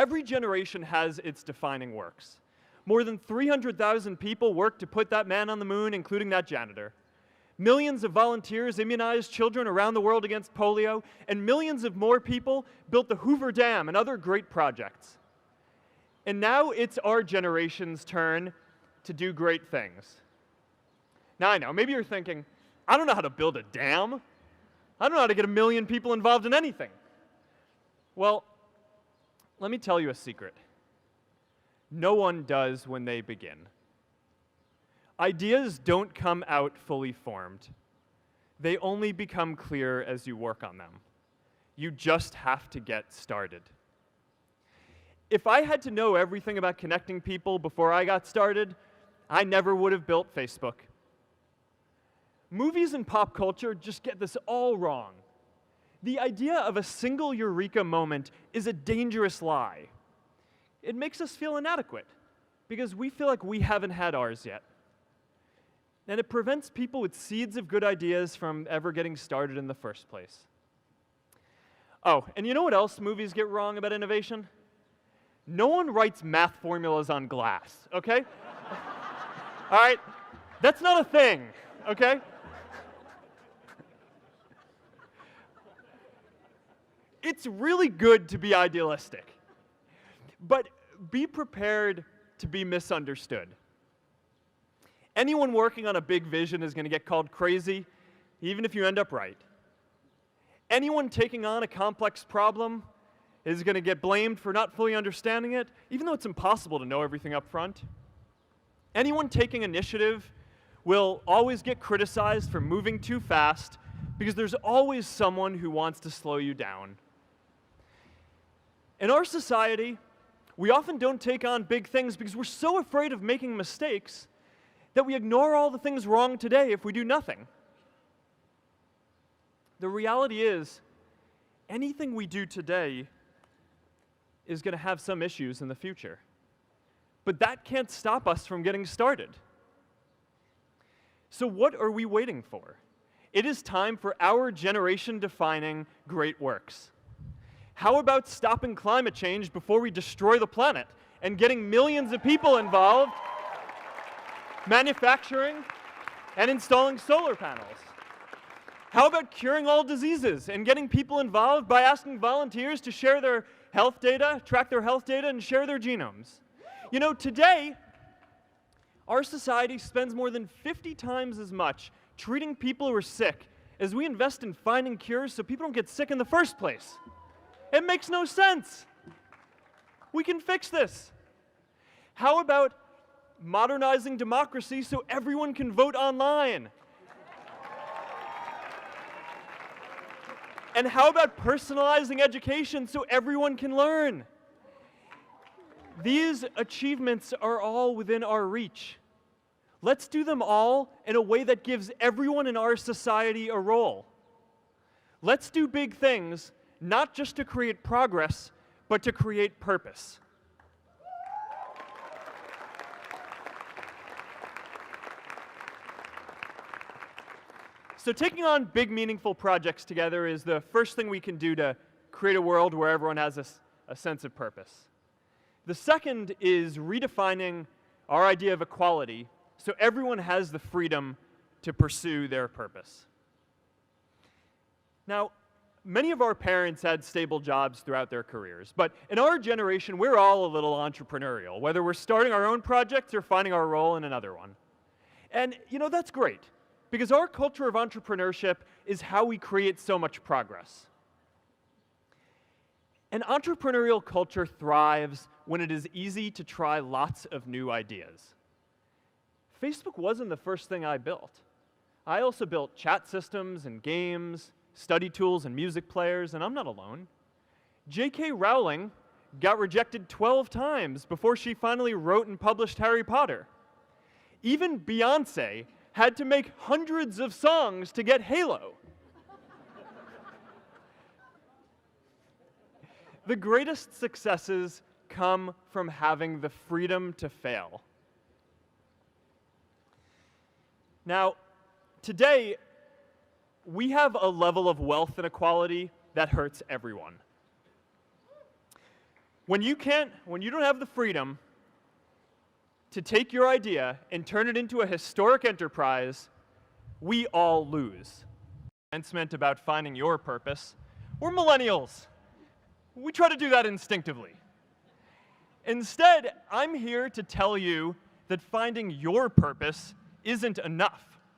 Every generation has its defining works. More than 300,000 people worked to put that man on the moon, including that janitor. Millions of volunteers immunized children around the world against polio, and millions of more people built the Hoover Dam and other great projects. And now it's our generation's turn to do great things. Now I know, maybe you're thinking, I don't know how to build a dam. I don't know how to get 1 million people involved in anything. Well, let me tell you a secret. No one does when they begin. Ideas don't come out fully formed. They only become clear as you work on them. You just have to get started. If I had to know everything about connecting people before I got started, I never would have built Facebook. Movies and pop culture just get this all wrong. The idea of a single eureka moment is a dangerous lie. It makes us feel inadequate because we feel like we haven't had ours yet. And it prevents people with seeds of good ideas from ever getting started in the first place. Oh, and you know what else movies get wrong about innovation? No one writes math formulas on glass, okay? All right? That's not a thing, okay? It's really good to be idealistic, but be prepared to be misunderstood. Anyone working on a big vision is going to get called crazy, even if you end up right. Anyone taking on a complex problem is going to get blamed for not fully understanding it, even though it's impossible to know everything up front. Anyone taking initiative will always get criticized for moving too fast because there's always someone who wants to slow you down. In our society, we often don't take on big things because we're so afraid of making mistakes that we ignore all the things wrong today if we do nothing. The reality is, anything we do today is going to have some issues in the future. But that can't stop us from getting started. So what are we waiting for? It is time for our generation-defining great works. How about stopping climate change before we destroy the planet and getting millions of people involved, manufacturing and installing solar panels? How about curing all diseases and getting people involved by asking volunteers to share their health data, track their health data, and share their genomes? You know, today, our society spends more than 50 times as much treating people who are sick as we invest in finding cures so people don't get sick in the first place. It makes no sense. We can fix this. How about modernizing democracy so everyone can vote online? And how about personalizing education so everyone can learn? These achievements are all within our reach. Let's do them all in a way that gives everyone in our society a role. Let's do big things, not just to create progress, but to create purpose. So taking on big, meaningful projects together is the first thing we can do to create a world where everyone has a sense of purpose. The second is redefining our idea of equality so everyone has the freedom to pursue their purpose. Now, many of our parents had stable jobs throughout their careers, but in our generation, we're all a little entrepreneurial, whether we're starting our own projects or finding our role in another one. And, you know, that's great, because our culture of entrepreneurship is how we create so much progress. An entrepreneurial culture thrives when it is easy to try lots of new ideas. Facebook wasn't the first thing I built. I also built chat systems and games, study tools and music players, and I'm not alone. J.K. Rowling got rejected 12 times before she finally wrote and published Harry Potter. Even Beyoncé had to make hundreds of songs to get Halo. The greatest successes come from having the freedom to fail. Now, today, we have a level of wealth inequality that hurts everyone. When you don't have the freedom to take your idea and turn it into a historic enterprise, we all lose. It's meant about finding your purpose. We're millennials. We try to do that instinctively. Instead, I'm here to tell you that finding your purpose isn't enough.